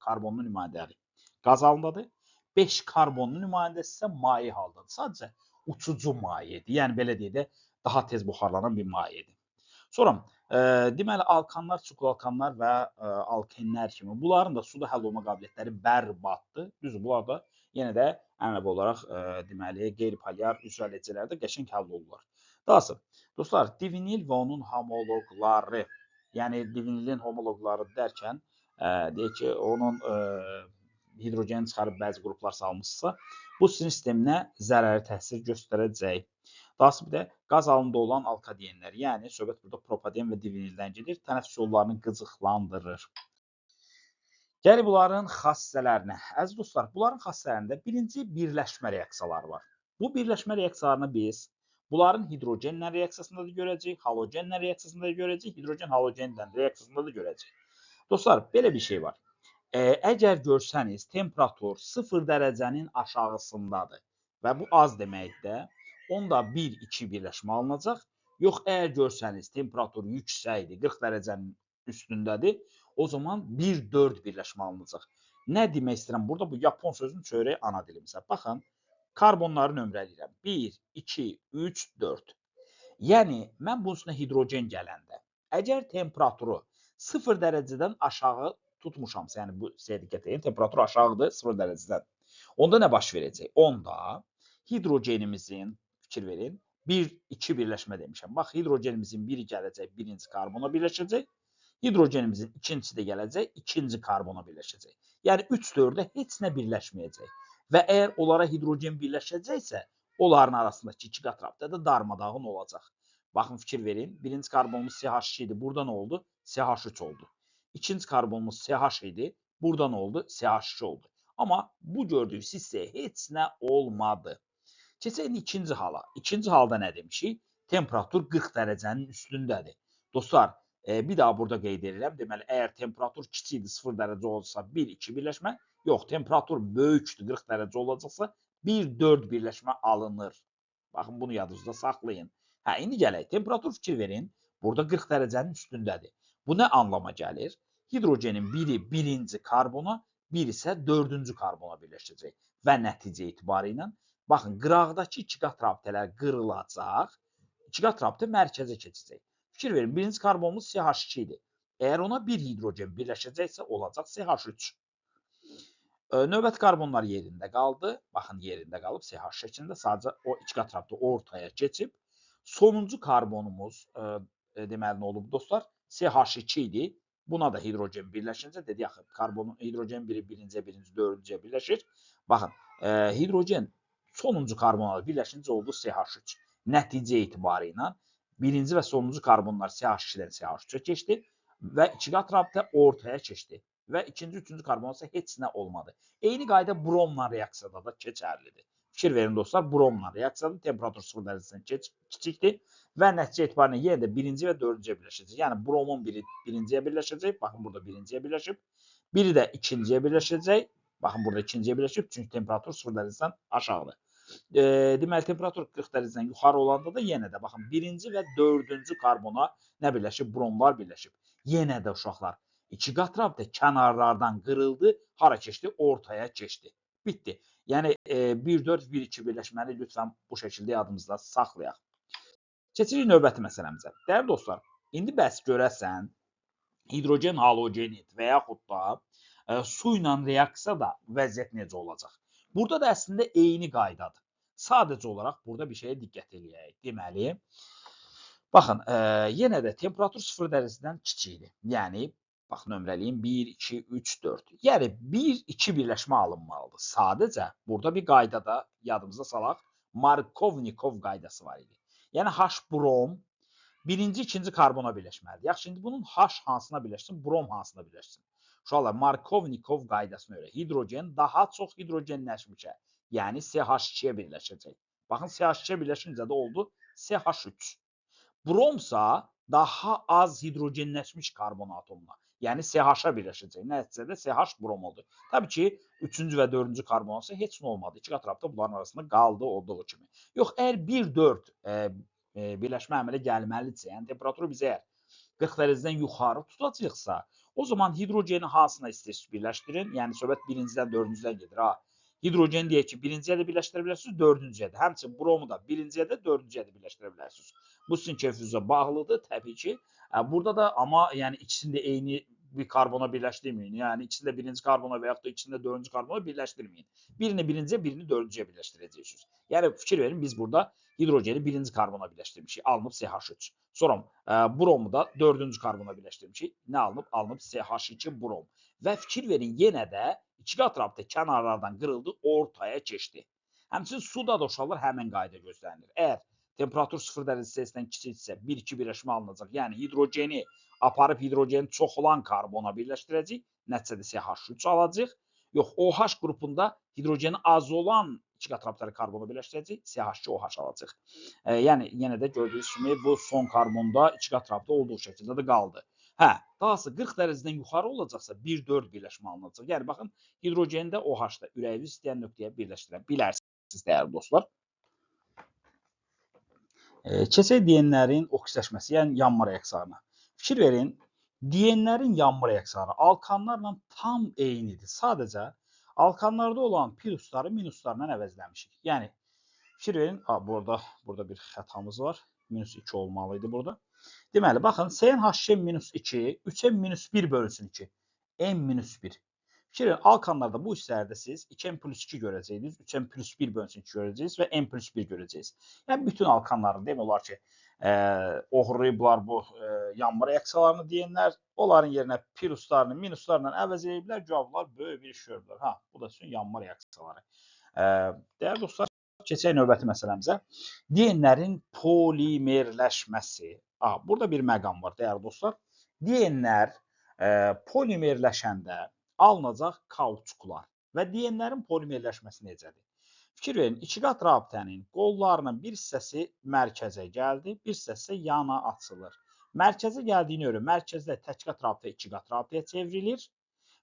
karbonlu nümayəndələri qaz halındadır. 5 karbonlu nümayəndəsi isə maye halındadır. Sadəcə uçucu mayedir, yəni belə deyək də daha tez buxarlanan bir mayedir. Sonra, deməli, alkanlar, çukulalkanlar və alkenlər kimi bunların da suda həll olma qabiliyyətləri bərbaddır. Düzdür, bunlar da yenə də ənənəvi olaraq deməli qeyri-polyar üzvələcələrdə qəşəng həll olurlar. Daha dostlar, divinil və onun homoloqları, yəni divinilin homoloqları dərkən deyək ki, onun hidrogeni çıxarıb bəzi qruplar salmışsa, bu sinir sisteminə zərəri təsir göstərəcək. Daha bir də qaz halında olan alkadenlər, yəni söhbət burada propaden və divinildən gedir, tənəffüs yollarını qıcıqlandırır. Gəlir bunların xassələrinə. Əziz dostlar, bunların xassələrində birinci birləşmə reaksiyaları var. Bu birləşmə reaksiyalarını biz bunların hidrogenlə reaksiyasında da görəcəyik, halogenlə reaksiyasında da görəcəyik, hidrogen-halogenlə reaksiyasında da görəcəyik. Dostlar, belə bir şey var. Əgər görsəniz, temperatur 0 dərəcənin aşağısındadır və bu az deməkdir, onda 1-2 birləşmə alınacaq. Yox, əgər görsəniz, temperatur yüksəkdir, 40 dərəcənin üstündədir, o zaman 1-4 birləşmə alınacaq. Nə demək istəyirəm? Burada bu Yapon sözünün çörəyi ana dilimizə. Baxın, karbonları nömrələyirəm. 1, 2, 3, 4. Yəni, mən bunun üstünə hidrogen gələndə, əgər temperaturu 0 dərəcədən aşağı tutmuşamsa, yəni bu diqqət edin, temperatur aşağıdır 0 dərəcədən. Onda nə baş verəcək? Onda hidrogenimizin, fikir verin, 1-2 birləşmə demişəm. Bax, hidrogenimizin biri gələcək, birinci karbona birləşəcək. Hidrogenimizin ikincisi də gələcək, ikinci karbona birləşəcək. Yəni 3-4-də heç nə birləşməyəcək. Və əgər onlara hidrogen birləşəcəksə, onların arasındakı 2 qat rabitədə darmadağın olacaq. Baxın, fikir verin. Birinci karbonumuz CH2 idi. Burada nə oldu? CH3 oldu. İkinci karbonumuz CH idi. Burada nə oldu? CH2 oldu. Amma bu gördüyünüz hissəyə heç nə olmadı. Keçək ikinci hala. İkinci halda nə demişik? Temperatur 40 dərəcənin üstündədir. Dostlar, bir daha burada qeyd edirəm. Deməli, əgər temperatur kiçikdir, 0 dərəcə olsa 1-2 birləşmə, yox, temperatur böyükdür, 40 dərəcə olacaqsa 1-4 birləşmə alınır. Baxın, bunu yadınızda saxlayın. Hə, indi gələk, temperatur fikir verin, burada 40 dərəcənin üstündədir. Bu nə anlama gəlir? Hidrogenin biri birinci karbona, biri isə dördüncü karbona birləşəcək. Və nəticə etibarı ilə, baxın, qıraqdakı 2 qat rabitələr qırılacaq, 2 qat rabitə mərkəzə keçəcək. Fikir verin, birinci karbonumuz CH2 idi. Əgər ona bir hidrogen birləşəcəksə, olacaq CH3. Növbəti karbonlar yerində qaldı. Baxın, yerində qalıb CH şəklində. Sadəcə o 2 qat rabitə ortaya keçib. Sonuncu karbonumuz, deməli, nə olub dostlar? CH2 idi. Buna da hidrogen birləşincə, dedi, yaxı, hidrogen biri birinciyə, birinci dördüncüyə birləşir. Baxın, hidrogen sonuncu karbonla birləşincə oldu CH3. Nəticə etibarı ilə birinci və sonuncu karbonlar CH2-dən CH3-ə keçdi və 2 qat rabitə ortaya keçdi. Və ikinci, üçüncü karbon isə heç nə olmadı. Eyni qayda bromla reaksiyada da keçərlidir. Fikir verin dostlar, bromla reaksiyada temperatur 0 dərəcədən kiçikdir və nəticə etibarı ilə yenə də birinci və dördüncüyə birləşəcək. Yəni bromun biri birinciyə birləşəcək. Baxın, burada birinciyə birləşib. Biri də ikinciyə birləşəcək. Baxın, burada ikinciyə birləşib. Çünki temperatur 0 dərəcədən aşağıdır. Deməli, temperatur 40 dərəcədən yuxarı olanda da yenə də, baxın, birinci və dördüncü karbona nə birləşib? Bromlar birləşib. Yenə də uşaqlar, 2 qat rabitə kənarlardan qırıldı, hara keçdi? Ortaya keçdi. Bitdi. Yəni, 1-4, 1-2 birləşməni lütfən bu şəkildə yadımızda saxlayaq. Keçirik növbəti məsələmizə. Dəyərli dostlar, indi bəs görəsən, hidrogen halogenit və yaxud da su ilə reaksiyada vəziyyət necə olacaq? Burada da əslində eyni qaydadır. Sadəcə olaraq burada bir şeyə diqqət eləyək. Deməli, baxın, yenə də temperatur 0 dərəcədən kiçikdir. Yəni, bax, nömrəliyim 1, 2, 3, 4. Yəni, 1, 2 birləşmə alınmalıdır. Sadəcə, burada bir qayda da yadımıza salaq. Markovnikov qaydası var idi. Yəni, H-brom birinci, ikinci karbona birləşməlidir. Yaxşı, şimdi bunun H hansına birləşsin, brom hansına birləşsin? Uşaqlar, Markovnikov qaydasına görə hidrogen daha çox hidrogenləşmişə, yəni CH2-yə birləşəcək. Baxın, CH2-yə birləşincə də oldu CH3. Bromsa daha az hidrogenləşmiş karbon atomuna, yəni CH-a birləşəcək. Nəticədə CH brom oldu. Təbii ki, üçüncü və dördüncü karbon olsa heç nə olmadı. İki qat rabitə bunların arasında qaldı olduğu kimi. Yox, əgər 1-4 birləşmə əmələ gəlməlidirsə, yəni temperaturu biz əgər 40 dərəcədən yuxarı tutacaqsa, o zaman hidrogeni hansına istəyirsiniz birləşdirin. Yəni, söhbət birincidən, dördüncüdən gedir. Hidrogeni deyək ki, birinciyə də birləşdirə bilərsiniz, dördüncüyə də. Həmçinin bromu da birinciyə də, dördüncüyə də birləşdirə bilərsiniz. Bu sizin keyfinizə bağlıdır, təbii ki. Burada da amma yəni ikisini də eyni bir karbona birləşdirməyin. Yəni, ikisini də birinci karbona və yaxud da ikisini də dördüncü karbona birləşdirməyin. Birini birinciyə, birini dördüncüyə birləşdirəcəksiniz. Yəni, fikir verin, biz burada hidrogeni birinci karbona birləşdirmişik, alınıb CH3. Sonra bromu da dördüncü karbona birləşdirmişik. Nə alınıb? Alınıb CH2 brom. Və fikir verin, yenə də 2 qat rabitə kənarlardan qırıldı, ortaya keçdi. Həmçinin suda da uşaqlar həmin qayda gözlənilir. Əgər temperatur 0 dərəcədən kiçiksə 1-2 birləşmə alınacaq. Yəni hidrogeni aparıb hidrogeni çox olan karbona birləşdirəcək. Nəticədə CH3 alacaq. Yox, OH qrupunda hidrogeni az olan 2 qat rabitəli karbonu birləşdirəcək, CH2OH alacaq. Yəni, yenə də gördüyünüz kimi bu son karbonda 2 qat rabitə olduğu şəkildə də qaldı. Dahası 40 dərəcədən yuxarı olacaqsa 1-4 birləşmə alınacaq. Yəni, baxın, hidrogeni də OH-da ürəyiniz istəyən nöqtəyə birləşdirə bilərsiniz, dəyərli dostlar. Keçək diyenlərin oksidaşməsi, yəni yanma reaksiyalarına. Fikir verin, diyenlərin yanma reaksiyaları alkanlarla tam eynidir. Sadəcə alkanlarda olan plusları minuslarla əvəzləmişik. Yəni, fikir verin, burada bir xətamız var. Minus 2 olmalıydı burada. Deməli, baxın, CnH2-2, 3n-1 bölünsün 2. n-1. Fikir verin, alkanlarda bu hissələrdə siz 2n+2 görəcəksiniz, 3n+1 bölünsün 2 görəcəksiniz və n+1 görəcəksiniz. Yəni, bütün alkanların demək olar ki, oğurlayıblar bu yanma reaksiyalarını deyənlər, onların yerinə pluslarını, minuslarla əvəz ediblər, cavablar böyük bir iş görürlər. Bu da sizin yanma reaksiyaları. Dəyərli dostlar, keçək növbəti məsələmizə. Diyenlərin polimerləşməsi. Burada bir məqam var, dəyərli dostlar. Diyenlər polimerləşəndə alınacaq kauçuklar və diyenlərin polimerləşməsi necədir? Fikir verin, 2 qat rabitənin qollarının bir hissəsi mərkəzə gəldi, bir hissəsi yana açılır. Mərkəzə gəldiyini görə, mərkəzdə tək qat rabitə 2 qat rabitəyə çevrilir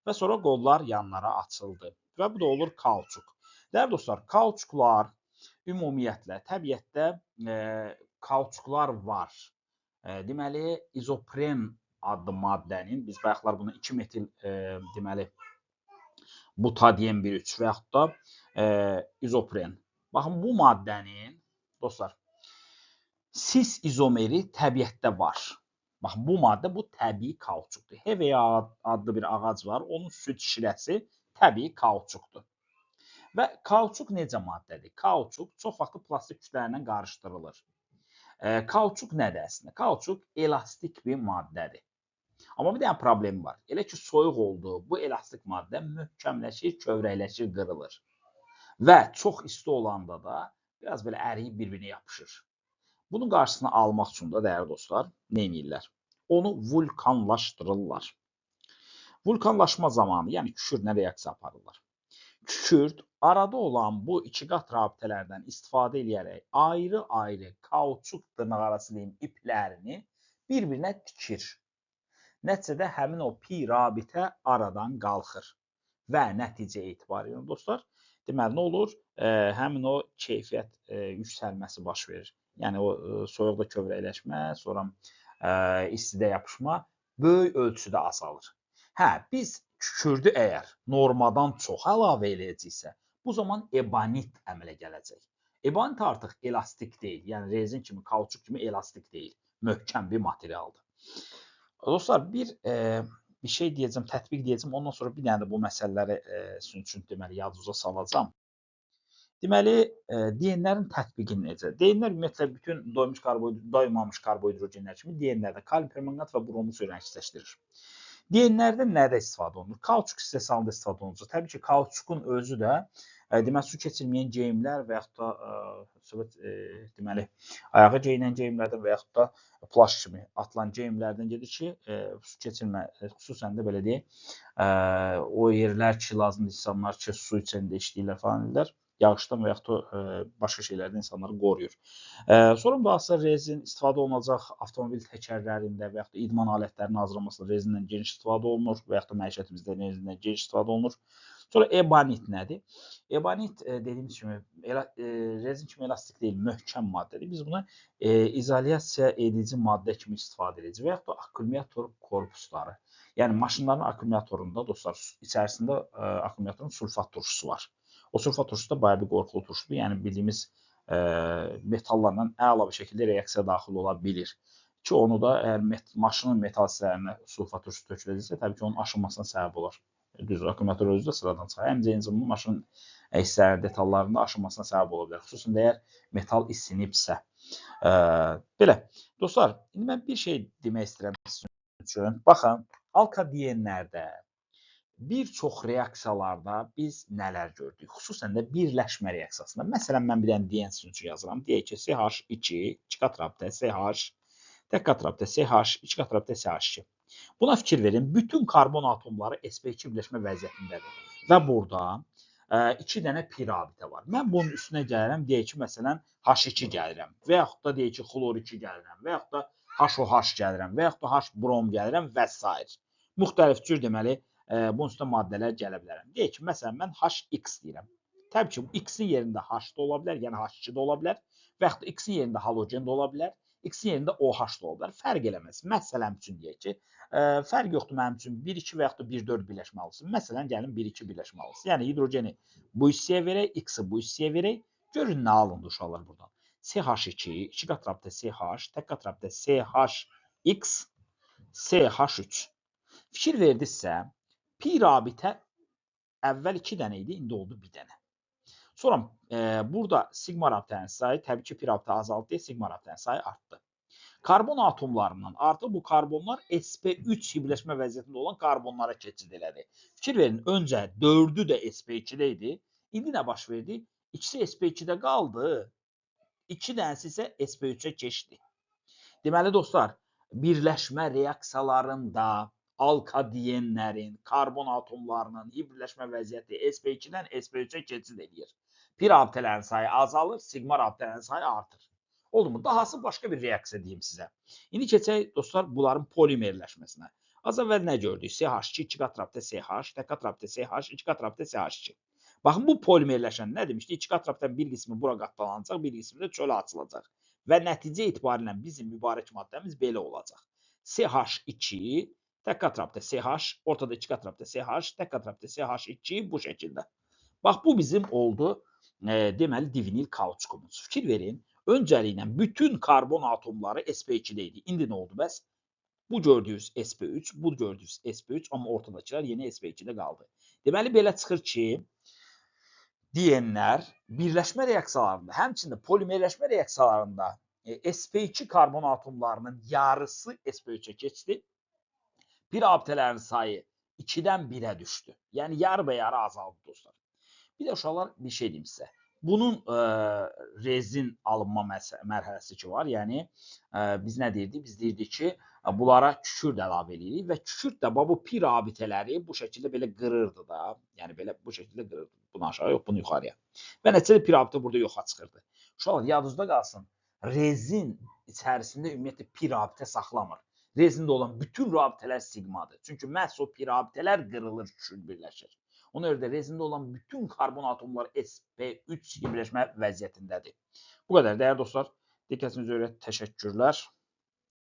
və sonra qollar yanlara açıldı və bu da olur kauçuk. Dəyərli dostlar, kauçuklar ümumiyyətlə təbiətdə kauçuklar var. Deməli, izopren adlı maddənin, biz bayaqlar bunu 2 metil deməli butadiyen 1,3 və yaxud da izopren. Baxın, bu maddənin, dostlar, cis izomeri təbiətdə var. Baxın, bu maddə, bu təbii kauçukdur. Hevea adlı bir ağac var, onun süd şirəsi təbii kauçukdur. Və kauçuk necə maddədir? Kauçuk çox vaxt plastik kütlələrlə qarışdırılır. Kauçuk nədir əslində? Kauçuk elastik bir maddədir. Amma bir dənə problemi var. Elə ki, soyuq oldu, bu elastik maddə möhkəmləşir, kövrəkləşir, qırılır. və çox isti olanda da biraz belə əriyib bir-birinə yapışır. Bunun qarşısını almaq üçün də dəyərli dostlar, nə edirlər? Onu vulkanlaşdırırlar. Vulkanlaşma zamanı, yəni kükürdlə reaksiya aparırlar. Kükürd arada olan bu iki qat rabitələrdən istifadə edərək ayrı-ayrı kauçuk dırnaqarası deyim iplərini bir-birinə tikir. Nəticədə həmin o pi rabitə aradan qalxır və nəticə etibarilə dostlar, deməli nə olur? Həmin o keyfiyyət yüksəlməsi baş verir. Yəni o soyuqda kövrəkləşmə, sonra istidə yapışma böyük ölçüdə azalır. Biz kükürdü əgər normadan çox əlavə eləyəcəksə, bu zaman ebonit əmələ gələcək. Ebonit artıq elastik deyil, yəni rezin kimi, kauçuk kimi elastik deyil, möhkəm bir materialdır. Dostlar, bir şey deyəcəm, tətbiq deyəcəm, ondan sonra bir dənə də bu məsələləri sizin üçün deməli yadınıza salacağam. Deməli, DN-lərin tətbiqi necə? DN-lər ümumiyyətlə bütün doymamış karbohidrogenlər kimi DN-lərdə kalium permanganat və bromu su ilə əksləşdirir. DN-lərdə nədə istifadə olunur? Kauçuk istehsalında istifadə olunur. Təbii ki, kauçukun özü də deməli su keçirməyən geyimlər və yaxud da deməli ayağa geyinən geyimlərdən və yaxud da plaş kimi atılan geyimlərdən gedir ki, su keçirmə, xüsusən də belə deyək, o yerlər ki, lazımdır insanlar ki, su içəndə işləyirlər falan edirlər. Yağışdan və yaxud da başqa şeylərdən insanları qoruyur. Sonra müasir rezin istifadə olunacaq avtomobil təkərlərində və yaxud da idman alətlərinin hazırlanmasında rezindən geniş istifadə olunur və yaxud da məişətimizdə rezindən geniş istifadə olunur. Sonra ebonit nədir? Ebonit dediyimiz kimi rezin kimi elastik deyil, möhkəm maddədir. Biz buna izolyasiya edici maddə kimi istifadə edəcəyik və yaxud da akkumulyator korpusları. Yəni maşınların akkumulyatorunda dostlar içərisində akkumulyatorun sulfat turşusu var. O sulfat turşusu da bayağı bir qorxulu turşudur. Yəni bildiyimiz metallarla əla bir şəkildə reaksiya daxil ola bilir. Ki onu da əgər maşının metal hissələrinə sulfat turşusu töküləcəksə, təbii ki, onun aşınmasına səbəb olur. Düzdür, akkumulyator özü də sıradan çıxar. Həmçinin maşının hissələrinin detallarında aşınmasına səbəb ola bilər. Xüsusən də əgər metal isinibsə. Belə. Dostlar, indi mən bir şey demək istəyirəm sizin üçün. Baxın, alka-DN-lərdə bir çox reaksiyalarda biz nələr gördük? Xüsusən də birləşmə reaksiyasında. Məsələn, mən bir dənə DN sizin üçün yazıram. Deyək ki, CH2, 2 qat rabitə CH, tək qat rabitə CH, 2 qat rabitə CH2. Buna fikir verin. Bütün karbon atomları sp2 birləşmə vəziyyətindədir. Və burada 2 dənə pi rabitə var. Mən bunun üstünə gəlirəm. Deyək ki, məsələn, H2 gəlirəm. Və yaxud da deyək ki, xlor 2 gəlirəm. Və yaxud da HOH gəlirəm. Və yaxud da H brom gəlirəm və s. Müxtəlif cür deməli, bunun üstə maddələr gələ bilərəm. Deyək ki, məsələn, mən HX deyirəm. Təbii ki, X-in yerində H da ola bilər, yəni H2 da ola bilər. Və yaxud da X-in yerində halogen da ola bilər. X-in yerində OH da ola bilər. Fərq eləməz. Məsələn üçün deyək ki, fərq yoxdur mənim üçün 1-2 və yaxud da 1-4 birləşmə alsın. Məsələn, gəlin 1-2 birləşmə alsın. Yəni hidrogeni bu hissəyə verək, X-i bu hissəyə verək. Görün nə alındı uşaqlar buradan. CH2, 2 qat rabitə CH, tək qat rabitə CHX, CH3. Fikir verdinizsə, pi rabitə əvvəl 2 dənə idi, indi oldu 1 dənə. Sonra burada sigma rabitənin sayı, təbii ki, pi rabitə azaldı deyə sigma rabitənin sayı artdı. Karbon atomlarından artıq bu karbonlar sp3 birləşmə vəziyyətində olan karbonlara keçid elədi. Fikir verin, öncə 4'ü də sp2'də idi. İndi nə baş verdi? İkisi sp2'də qaldı, 2 dənəsi isə sp3'ə keçdi. Deməli dostlar, birləşmə reaksiyalarında alka-DN-lərin, karbon atomlarının birləşmə vəziyyəti sp2'dən sp3'ə keçid edir. Pi rabitələrin sayı azalır, sigma rabitələrin sayı artır. Oldu mu? Dahası başqa bir reaksiya deyim sizə. İndi keçək dostlar bunların polimerləşməsinə. Az əvvəl nə gördük? CH2, 2 qat rabitə CH, tək qat rabitə CH, 2 qat rabitə CH2. Baxın, bu polimerləşən nə demişdi? 2 qat rabitənin bir qismi bura qatlanacaq, bir qismi də çölə açılacaq. Və nəticə etibarilə bizim mübarək maddəmiz belə olacaq. CH2, tək qat rabitə CH, ortada 2 qat rabitə CH, tək qat rabitə CH2 bu şəkildə. Bax, bu bizim oldu, deməli, divinil kauçukumuz. Fikir verin, öncəliklə bütün karbon atomları sp2'də idi. İndi nə oldu bəs? Bu gördüyünüz sp3, bu gördüyünüz sp3, amma ortadakılar yenə sp2'də qaldı. Deməli, belə çıxır ki, DN-lər birləşmə reaksiyalarında, həmçində polimerləşmə reaksiyalarında sp2 karbon atomlarının yarısı sp3'ə keçdi. Pi rabitələrin sayı 2'dən 1'ə düşdü. Yəni yarı və yarı azaldı dostlar. Bir də uşaqlar bir şey deyim sizə. Bunun rezin alınma mərhələsi ki var. Yəni biz nə deyirdik? Biz deyirdik ki, bunlara kükürt əlavə edirik və kükürt də bu pi rabitələri bu şəkildə belə qırırdı da. Yəni belə bu şəkildə qırırdı. Bunu aşağı yox, bunu yuxarıya. Və nəticədə pi rabitə burada yoxa çıxırdı. Uşaqlar yadınızda qalsın. Rezin içərisində ümumiyyətlə pi rabitə saxlamır. Rezində olan bütün rabitələr siqmadır. Çünki məhz o pi rabitələr qırılır, kükürt birləşir. Ona görə də rezində olan bütün karbon atomları sp3 birləşmə vəziyyətindədir. Bu qədər dəyərli dostlar. Diqqətinizə görə təşəkkürlər.